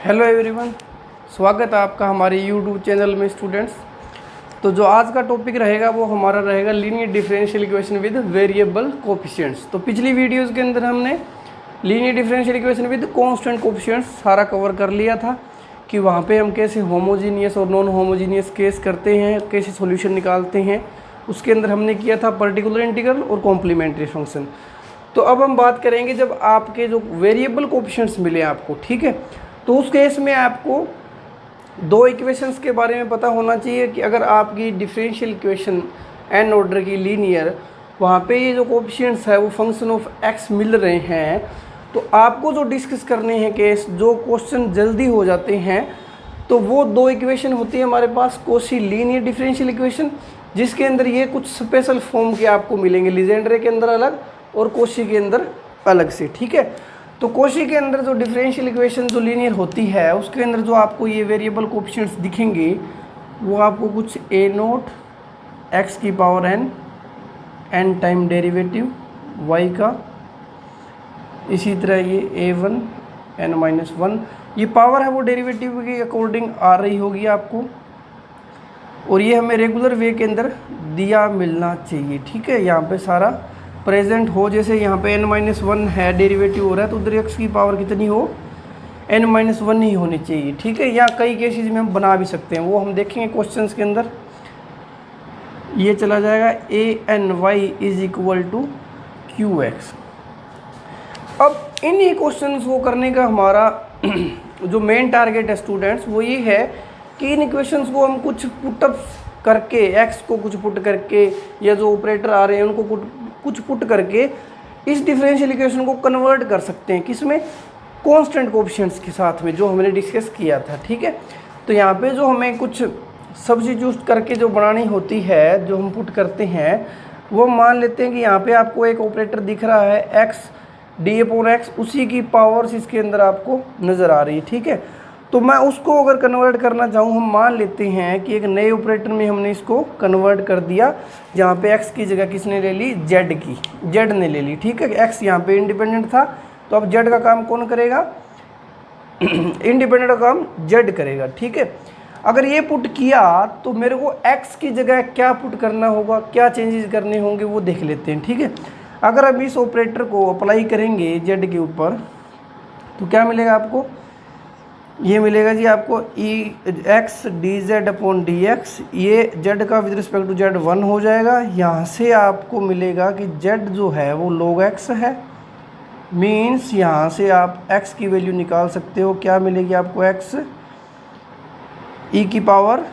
Hello everyone, स्वागत है आपका हमारे यूट्यूब चैनल में स्टूडेंट्स। तो जो आज का टॉपिक रहेगा वो हमारा रहेगा linear differential equation with variable coefficients. तो पिछली वीडियोस के अंदर हमने linear differential equation with constant coefficients सारा कवर कर लिया था कि वहाँ पे हम कैसे होमोजीनियस और नॉन होमोजीनियस केस करते हैं, कैसे सॉल्यूशन निकालते हैं। उसके अंदर हमने किया था पर्टिकुलर इंटीग्रल और कॉम्प्लीमेंट्री फंक्शन। तो अब हम बात करेंगे जब आपके जो वेरिएबल कोफिशिएंट्स मिले आपको, ठीक है, तो उस केस में आपको दो इक्वेशंस के बारे में पता होना चाहिए कि अगर आपकी डिफरेंशियल इक्वेशन एन ऑर्डर की लीनियर, वहाँ पे ये जो कोफिशिएंट्स है वो फंक्शन ऑफ एक्स मिल रहे हैं, तो आपको जो डिस्कस करने हैं केस, जो क्वेश्चन जल्दी हो जाते हैं, तो वो दो इक्वेशन होती है हमारे पास। कॉची लीनियर डिफरेंशियल इक्वेशन जिसके अंदर ये कुछ स्पेशल फॉर्म के आपको मिलेंगे, लीजेंड्रे के अंदर अलग और कॉची के अंदर अलग से, ठीक है। तो कॉची के अंदर जो डिफरेंशियल इक्वेशन जो लीनियर होती है उसके अंदर जो आपको ये वेरिएबल कोफिशिएंट्स दिखेंगे वो आपको कुछ ए नोट एक्स की power n, n time derivative y का, इसी तरह ये a one n minus one, ये पावर है वो डेरिवेटिव के अकॉर्डिंग आ रही होगी आपको, और ये हमें रेगुलर वे के अंदर दिया मिलना चाहिए, ठीक है। यहाँ पे सारा प्रेजेंट हो, जैसे यहाँ पे n माइनस वन है, डेरिवेटिव हो रहा है, तो उधर x की पावर कितनी हो, n माइनस वन ही होनी चाहिए, ठीक है। या कई केसेस में हम बना भी सकते हैं, वो हम देखेंगे क्वेश्चंस के अंदर। ये चला जाएगा a n y is equal to q x. अब इन क्वेश्चंस को करने का हमारा जो मेन टारगेट है स्टूडेंट्स वो ये है कि इन इक्वेशंस को हम कुछ पुटअप करके, x को कुछ पुट करके, या जो ऑपरेटर आ रहे हैं उनको कुछ पुट करके इस डिफरेंशियल इक्वेशन को कन्वर्ट कर सकते हैं, किसमें, कांस्टेंट कोफिशिएंट्स के साथ में, जो हमने डिस्कस किया था, ठीक है। तो यहाँ पे जो हमें कुछ सब्स्टिट्यूट करके जो बनानी होती है, जो हम पुट करते हैं, वो मान लेते हैं कि यहाँ पे आपको एक ऑपरेटर दिख रहा है एक्स डी अपॉन एक्स, उसी की पावर्स इसके अंदर आपको नज़र आ रही है, ठीक है। तो मैं उसको अगर कन्वर्ट करना चाहूँ, हम मान लेते हैं कि एक नए ऑपरेटर में हमने इसको कन्वर्ट कर दिया, जहाँ पे x की जगह किसने ले ली, z की, z ने ले ली, ठीक है। x यहाँ पे इंडिपेंडेंट था, तो अब z का काम कौन करेगा, इंडिपेंडेंट का काम z करेगा, ठीक है। अगर ये पुट किया तो मेरे को x की जगह क्या पुट करना होगा, क्या चेंजेस करने होंगे वो देख लेते हैं, ठीक है। अगर अब इस ऑपरेटर को अप्लाई करेंगे z के ऊपर तो क्या मिलेगा आपको, ये मिलेगा जी आपको e x d z upon d x, ये जेड का with respect to z one हो जाएगा। यहाँ से आपको मिलेगा कि जेड जो है वो log x है, मीन्स यहाँ से आप x की वैल्यू निकाल सकते हो, क्या मिलेगी आपको, x ई की पावर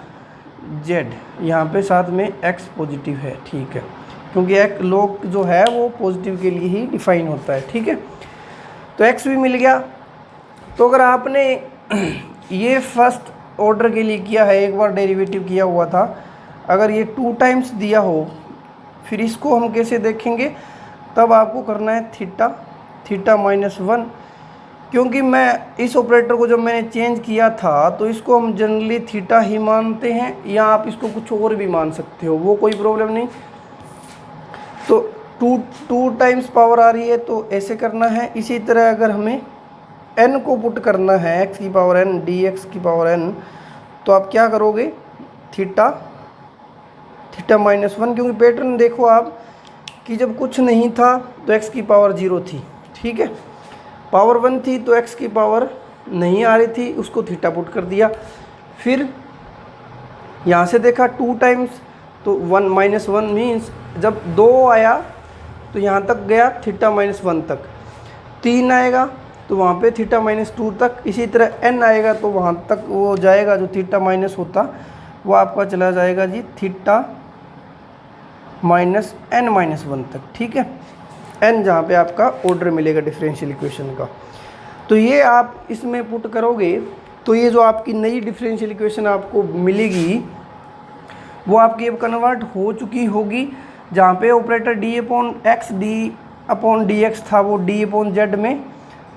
z, यहाँ पे साथ में x पॉजिटिव है, ठीक है, क्योंकि एक log जो है वो पॉजिटिव के लिए ही डिफाइन होता है, ठीक है। तो x भी मिल गया। तो अगर आपने ये फर्स्ट ऑर्डर के लिए किया है, एक बार डेरिवेटिव किया हुआ था, अगर ये 2 टाइम्स दिया हो, फिर इसको हम कैसे देखेंगे, तब आपको करना है थीटा माइनस वन, क्योंकि मैं इस ऑपरेटर को जब मैंने चेंज किया था तो इसको हम जनरली थीटा ही मानते हैं, या आप इसको कुछ और भी मान सकते हो, वो कोई प्रॉब्लम नहीं। तो टू टाइम्स पावर आ रही है तो ऐसे करना है। इसी तरह अगर हमें n को पुट करना है, x की पावर n डी एक्स की पावर n, तो आप क्या करोगे, थीटा माइनस वन, क्योंकि पैटर्न देखो आप कि जब कुछ नहीं था तो x की पावर 0 थी, ठीक है, पावर 1 थी तो x की पावर नहीं आ रही थी, उसको थीटा पुट कर दिया। फिर यहाँ से देखा 2 टाइम्स, तो 1 माइनस वन मीन्स जब 2 आया तो यहाँ तक गया थीटा माइनस वन तक, 3 आएगा तो वहाँ पे थीटा माइनस टू तक, इसी तरह n आएगा तो वहाँ तक वो जाएगा, जो थीटा माइनस होता वो आपका चला जाएगा जी theta minus n minus one तक, ठीक है। n जहाँ पे आपका ऑर्डर मिलेगा डिफरेंशियल इक्वेशन का। तो ये आप इसमें पुट करोगे तो ये जो आपकी नई डिफरेंशियल इक्वेशन आपको मिलेगी वो आपकी अब कन्वर्ट हो चुकी होगी, जहाँ पे operator D upon x D upon d x था वो डी अपॉन जेड में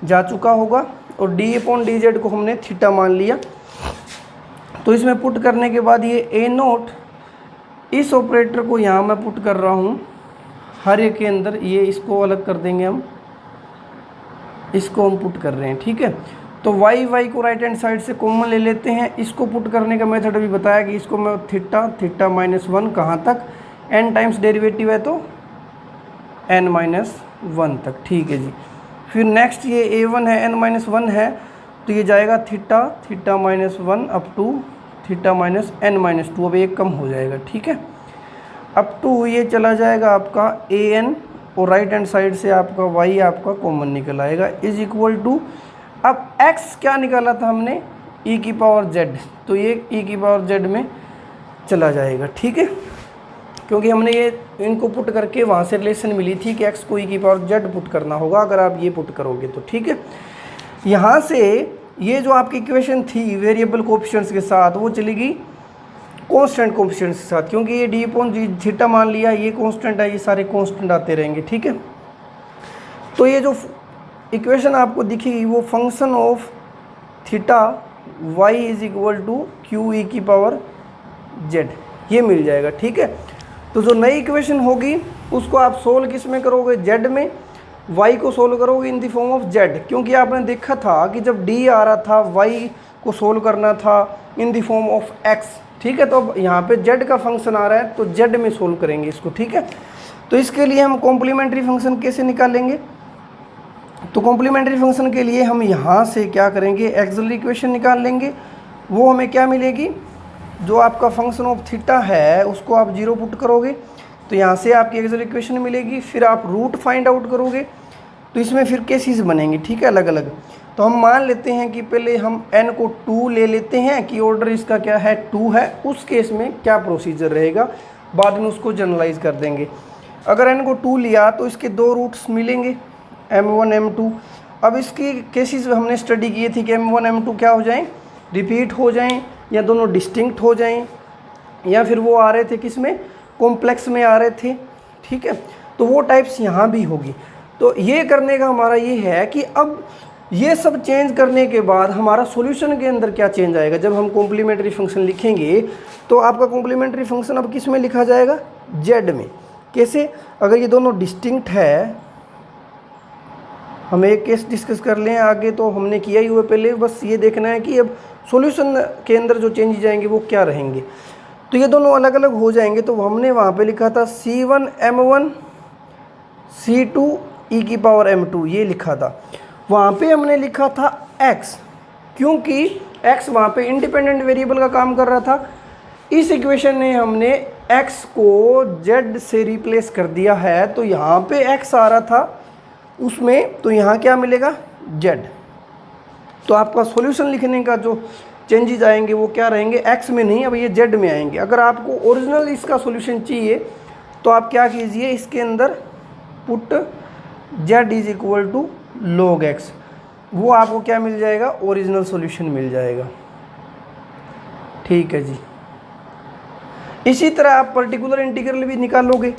जा चुका होगा, और डी अपॉन डी जेड को हमने थीटा मान लिया। तो इसमें पुट करने के बाद ये ए नोट, इस ऑपरेटर को यहाँ मैं पुट कर रहा हूँ हर एक के अंदर, ये इसको अलग कर देंगे हम, इसको हम पुट कर रहे हैं, ठीक है। तो y को राइट हैंड साइड से कॉमन ले लेते हैं। इसको पुट करने का मेथड भी बताया कि इसको मैं थीटा माइनस 1 कहाँ तक, n टाइम्स डेरिवेटिव है तो n माइनस 1 तक। ठीक है जी। फिर नेक्स्ट ये a1 है, n माइनस 1 है, तो ये जाएगा theta minus 1 up to theta minus n minus 2। अब एक कम हो जाएगा। ठीक है, अप टू ये चला जाएगा आपका an और राइट हैंड साइड से आपका y आपका कॉमन निकल आएगा इज इक्वल टू, अब x क्या निकाला था हमने, e की पावर z, तो ये e की पावर z में चला जाएगा। ठीक है, क्योंकि हमने ये इनको पुट करके वहाँ से रिलेशन मिली थी कि x को e की पावर z पुट करना होगा अगर आप ये पुट करोगे तो। ठीक है, यहाँ से ये जो आपकी इक्वेशन थी वेरिएबल कोएफिशिएंट्स के साथ वो चलेगी कांस्टेंट कोएफिशिएंट्स के साथ, क्योंकि ये डी अपॉन जी थीटा मान लिया, ये कांस्टेंट है, ये सारे कांस्टेंट आते रहेंगे। ठीक है, तो ये जो इक्वेशन आपको दिखेगी वो function of theta y is equal to q e की पावर z ये मिल जाएगा। ठीक है, तो जो नई इक्वेशन होगी उसको आप सोल्व किस में करोगे, z में, y को सोल्व करोगे in the form of z, क्योंकि आपने देखा था कि जब d आ रहा था y को सोल्व करना था in the form of x। ठीक है, तो अब यहाँ पे z का फंक्शन आ रहा है तो z में सोल्व करेंगे इसको। ठीक है, तो इसके लिए हम कॉम्प्लीमेंट्री फंक्शन कैसे निकालेंगे, तो कॉम्प्लीमेंट्री फंक्शन के लिए हम यहाँ से क्या करेंगे, एक्सिलरी इक्वेशन निकाल लेंगे। वो हमें क्या मिलेगी, जो आपका फंक्शन ऑफ थीटा है उसको आप 0 पुट करोगे तो यहाँ से आपकी एक्सिलरी इक्वेशन मिलेगी। फिर आप रूट फाइंड आउट करोगे तो इसमें फिर केसेस बनेंगे। ठीक है, अलग अलग। तो हम मान लेते हैं कि पहले हम n को 2 ले लेते हैं कि ऑर्डर इसका क्या है 2 है, उस केस में क्या प्रोसीजर रहेगा बाद में उसको जनरलाइज कर देंगे। अगर n को 2 लिया तो इसके 2 रूट्स मिलेंगे m1 m2। अब इसकी केसेस हमने स्टडी किए थे कि m1 m2 क्या हो जाएं, रिपीट हो जाएं या दोनों डिस्टिंक्ट हो जाएं या फिर वो आ रहे थे किस में, कॉम्प्लेक्स में आ रहे थे। ठीक है, तो वो टाइप्स यहाँ भी होगी। तो ये करने का हमारा ये है कि अब ये सब चेंज करने के बाद हमारा सॉल्यूशन के अंदर क्या चेंज आएगा। जब हम कॉम्प्लीमेंट्री फंक्शन लिखेंगे तो आपका कॉम्प्लीमेंट्री फंक्शन अब किस में लिखा जाएगा, z में। कैसे, अगर ये दोनों डिस्टिंक्ट है, हम एक केस डिस्कस कर लें, आगे तो हमने किया ही हुआ पहले, बस ये देखना है कि अब सॉल्यूशन के अंदर जो चेंज जाएंगे वो क्या रहेंगे। तो ये दोनों अलग अलग हो जाएंगे, तो हमने वहाँ पे लिखा था c1 m1 c2 e की पावर m2 ये लिखा था। वहाँ पे हमने लिखा था x, क्योंकि x वहाँ पे इंडिपेंडेंट वेरिएबल का काम कर रहा था। इस इक्वेशन में हमने x को z से रिप्लेस कर दिया है, तो यहाँ पे x आ रहा था उसमें, तो यहाँ क्या मिलेगा z। तो आपका सॉल्यूशन लिखने का जो चेंजेस आएंगे वो क्या रहेंगे, x में नहीं, अब ये z में आएंगे। अगर आपको ओरिजिनल इसका सॉल्यूशन चाहिए तो आप क्या कीजिए, इसके अंदर put z is equal to log x, वो आपको क्या मिल जाएगा, ओरिजिनल सॉल्यूशन मिल जाएगा। ठीक है जी। इसी तरह आप पर्टिकुलर इंटीग्रल भी निकालोगे,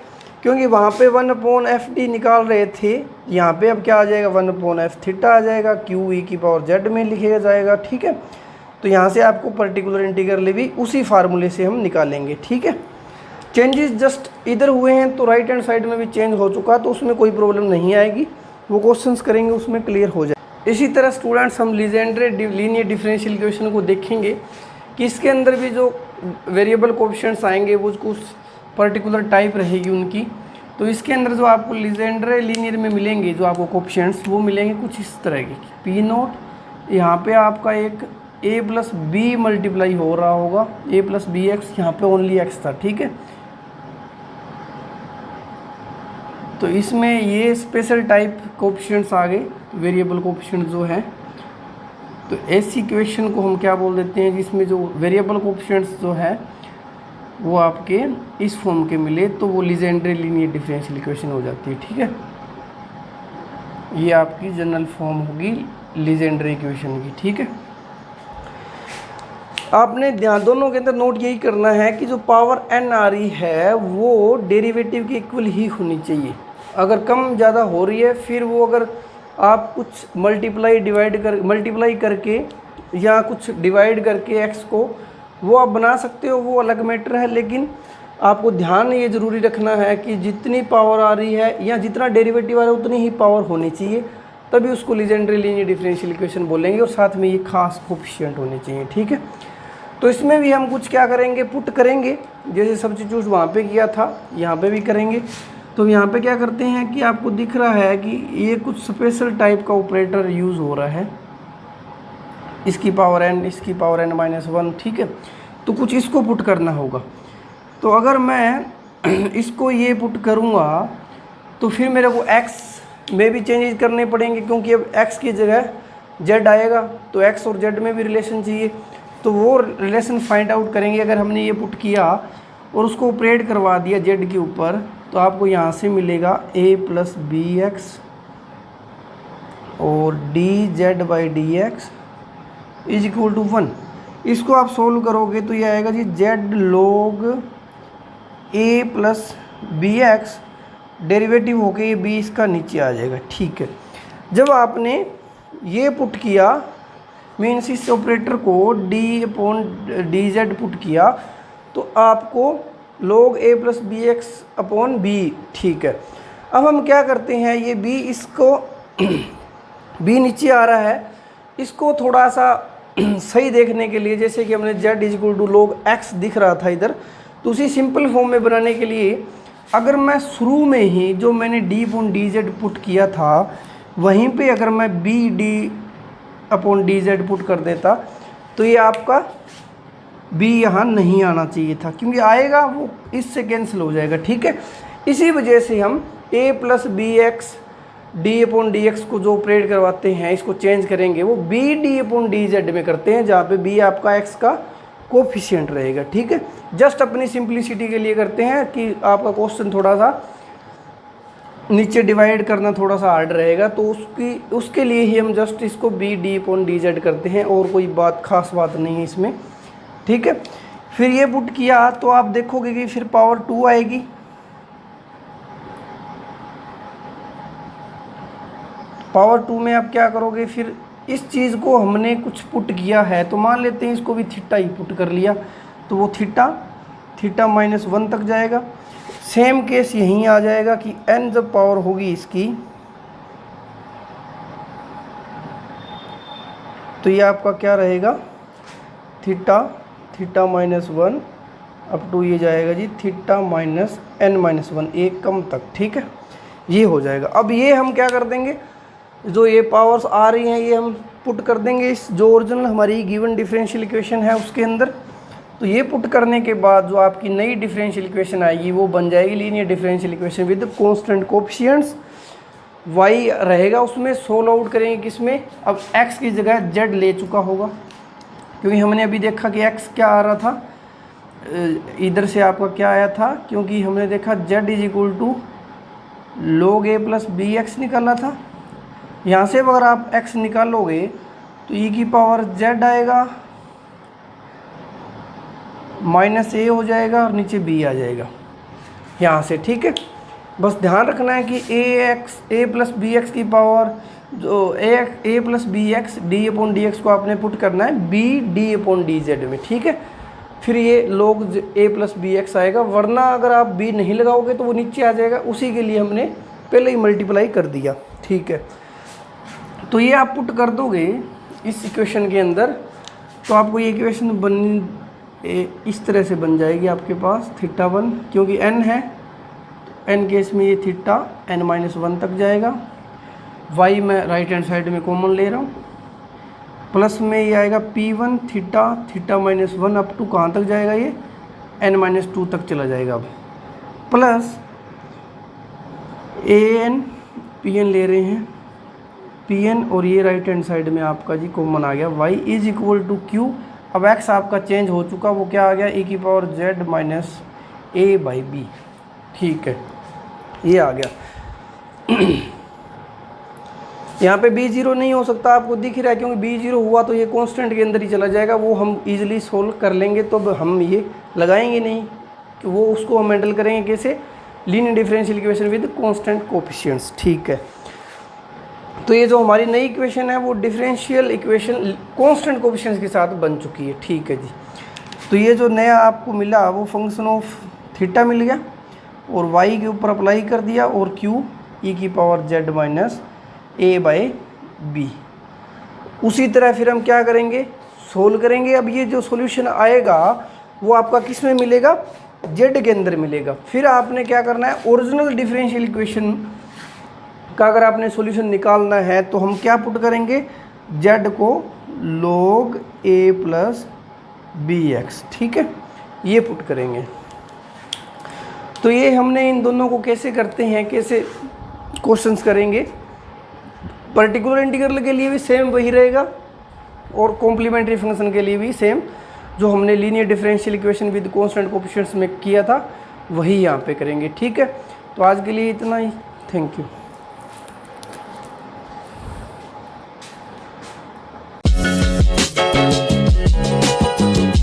क्योंकि वहाँ पे 1/f निकाल रहे थे, यहाँ पे अब क्या आ जाएगा 1/f थीटा आ जाएगा, क्यू ई की पावर z में लिखा जाएगा। ठीक है, तो यहाँ से आपको पर्टिकुलर इंटीग्रल भी उसी फार्मूले से हम निकालेंगे। ठीक है, चेंजेस जस्ट इधर हुए हैं तो राइट हैंड साइड में भी चेंज हो चुका, तो उसमें कोई प्रॉब्लम नहीं आएगी, वो क्वेश्चंस करेंगे उसमें क्लियर हो जाए। इसी तरह स्टूडेंट्स हम लीजेंड्रे लीनियर डिफरेंशियल इक्वेशन को देखेंगे कि इसके अंदर भी जो वेरिएबल कोएफिशिएंट्स आएंगे वो कुछ पर्टिकुलर टाइप रहेगी उनकी। तो इसके अंदर जो आपको लीजेंड्रे लीनियर में मिलेंगे जो आपको कोएफिशिएंट्स वो मिलेंगे कुछ इस तरह के, पी नोट यहाँ पे आपका एक a प्लस बी मल्टीप्लाई हो रहा होगा, a प्लस बी एक्स, यहाँ पे ओनली x था। ठीक है, तो इसमें ये स्पेशल टाइप कोएफिशिएंट्स आ गए, वेरिएबल कोएफिशिएंट जो है। तो ऐसी इक्वेशन को हम क्या बोल देते हैं, जिसमें जो वेरिएबल कोएफिशिएंट्स जो है वो आपके इस फॉर्म के मिले तो वो लीजेंड्रे लीनियर डिफरेंशियल इक्वेशन हो जाती है। ठीक है, ये आपकी जनरल फॉर्म होगी लीजेंड्रे इक्वेशन की। ठीक है, आपने ध्यान दोनों के अंदर नोट यही करना है कि जो पावर n आ रही है वो डेरिवेटिव के इक्वल ही होनी चाहिए। अगर कम ज़्यादा हो रही है फिर वो अगर आप कुछ मल्टीप्लाई करके या कुछ डिवाइड करके x को वो आप बना सकते हो, वो अलग मैटर है। लेकिन आपको ध्यान ये ज़रूरी रखना है कि जितनी पावर आ रही है या जितना डेरिवेटिव आ रहा है उतनी ही पावर होनी चाहिए, तभी उसको लीजेंड्री लीनियर डिफरेंशियल इक्वेशन बोलेंगे, और साथ में ये खास कोफिशिएंट होने चाहिए। ठीक है, तो इसमें भी हम कुछ क्या करेंगे, पुट करेंगे, जैसे सब्स्टिट्यूट वहाँ पे किया था यहाँ पे भी करेंगे। तो यहाँ पे क्या करते हैं कि आपको दिख रहा है कि ये कुछ स्पेशल टाइप का ऑपरेटर यूज़ हो रहा है, इसकी पावर n, इसकी पावर n-1। ठीक है, तो कुछ इसको पुट करना होगा। तो अगर मैं इसको ये पुट करूँगा तो फिर मेरे को x में भी चेंजेस करने पड़ेंगे, क्योंकि अब x की जगह z आएगा, तो x और z में भी रिलेशन चाहिए। तो वो रिलेशन फाइंड आउट करेंगे। अगर हमने ये पुट किया और उसको ऑपरेट करवा दिया z के ऊपर, तो आपको यहाँ से मिलेगा a + bx और dz/dx = 1। इसको आप सोल्व करोगे तो ये आएगा जी z log a + bx, derivative होके ये b इसका नीचे आ जाएगा। ठीक है, जब आपने ये पुट किया, मीन्स इस ऑपरेटर को d/dz पुट किया, तो आपको log a + bx/b। ठीक है, अब हम क्या करते हैं, ये b, इसको b नीचे आ रहा है, इसको थोड़ा सा सही देखने के लिए, जैसे कि हमने z = log x दिख रहा था इधर, तो उसी सिंपल फॉर्म में बनाने के लिए अगर मैं शुरू में ही जो मैंने d/dz पुट किया था वहीं पे अगर मैं b/dz पुट कर देता, तो ये आपका b यहाँ नहीं आना चाहिए था, क्योंकि आएगा वो इससे कैंसिल हो जाएगा। ठीक है, इसी वजह से हम a + bx d/dx को जो ऑपरेट करवाते हैं, इसको चेंज करेंगे, वो b/dz में करते हैं, जहाँ पे b आपका x का कोफिशिएंट रहेगा। ठीक है, जस्ट अपनी सिंप्लिसिटी के लिए करते हैं कि आपका क्वेश्चन थोड़ा सा नीचे डिवाइड करना थोड़ा सा हार्ड रहेगा, तो उसके लिए ही हम जस्ट इसको b/dz करते हैं, और कोई बात खास बात नहीं है इसमें। ठीक है, फिर ये पुट किया तो आप देखोगे कि फिर पावर 2 आएगी। पावर 2 में आप क्या करोगे, फिर इस चीज़ को हमने कुछ पुट किया है, तो मान लेते हैं इसको भी थीटा ही पुट कर लिया, तो वो थीटा -1 तक जाएगा। सेम केस यहीं आ जाएगा कि n जब पावर होगी इसकी, तो ये आपका क्या रहेगा, थीटा -1 अप टू ये जाएगा जी थीटा -n-1, एक कम तक। ठीक है, ये हो जाएगा। अब ये हम क्या कर देंगे, जो ये पावर्स आ रही हैं ये हम पुट कर देंगे इस जो ओरिजिनल हमारी गिवन डिफरेंशियल इक्वेशन है उसके अंदर। तो ये पुट करने के बाद जो आपकी नई डिफरेंशियल इक्वेशन आएगी वो बन जाएगी linear differential equation with constant coefficients. y रहेगा उसमें, सोल्व आउट करेंगे किसमें, अब x की जगह z ले चुका होगा, क्योंकि हमने अभी देखा कि x क्या आ रहा था, इधर से आपका क्या आया था, क्योंकि हमने देखा z = log a + bx निकाला था। यहाँ से अगर आप x निकालोगे तो e की पावर z आएगा, -a हो जाएगा और नीचे b आ जाएगा यहाँ से। ठीक है, बस ध्यान रखना है कि a + bx की पावर जो a + bx d/dx को आपने पुट करना है b/dz में। ठीक है, फिर ये log a + bx आएगा, वरना अगर आप b नहीं लगाओगे तो वो नीचे आ जाएगा, उसी के लिए हमने पहले ही मल्टीप्लाई कर दिया। ठीक है, तो ये आप पुट कर दोगे इस इक्वेशन के अंदर, तो आपको ये इक्वेशन इस तरह से बन जाएगी आपके पास θ1, क्योंकि n है, n केस में ये थीटा n-1 तक जाएगा। y मैं राइट हैंड साइड में कॉमन ले रहा हूँ, प्लस में ये आएगा p1 थीटा -1 अप टू कहाँ तक जाएगा, ये n-2 तक चला जाएगा। अब प्लस an pn ले रहे हैं, pn, और ये राइट हैंड साइड में आपका जी कॉमन आ गया y = q। अब x आपका चेंज हो चुका, वो क्या आ गया, e की पावर z - a/b। ठीक है, ये आ गया। यहाँ पे b0 नहीं हो सकता, आपको दिख रहा है, क्योंकि b0 हुआ तो ये कांस्टेंट के अंदर ही चला जाएगा, वो हम इजीली सोल्व कर लेंगे। तो अब हम ये लगाएंगे नहीं कि वो उसको हम हैंडल करेंगे कैसे, linear differential equation with constant coefficients. ठीक है, तो ये जो हमारी नई इक्वेशन है वो डिफरेंशियल इक्वेशन कांस्टेंट कोएफिशिएंट्स के साथ बन चुकी है। ठीक है जी, तो ये जो नया आपको मिला वो फंक्शन ऑफ थीटा मिल गया, और y के ऊपर अप्लाई कर दिया, और q e की पावर z - a/b बी। उसी तरह फिर हम क्या करेंगे, सोल्व करेंगे। अब ये जो सॉल्यूशन आएगा वो आपका किस में मिलेगा, जेड के अंदर मिलेगा। फिर आपने क्या करना है, ओरिजिनल डिफरेंशियल इक्वेशन का अगर आपने सॉल्यूशन निकालना है तो हम क्या पुट करेंगे, जेड को log a plus b x, ठीक है, ये पुट करेंगे। तो ये हमने इन दोनों को कैसे करते हैं, कैसे क्वेश्चंस करेंगे। पर्टिकुलर इंटीग्रल के लिए भी सेम वही रहेगा और कॉम्प्लीमेंट्री फंक्शन के लिए भी सेम, जो हमने linear differential equation with constant coefficients में किया था वही यहाँ पे करेंगे, ठीक है। तो आज के लिए इतना ही, थैंक यू।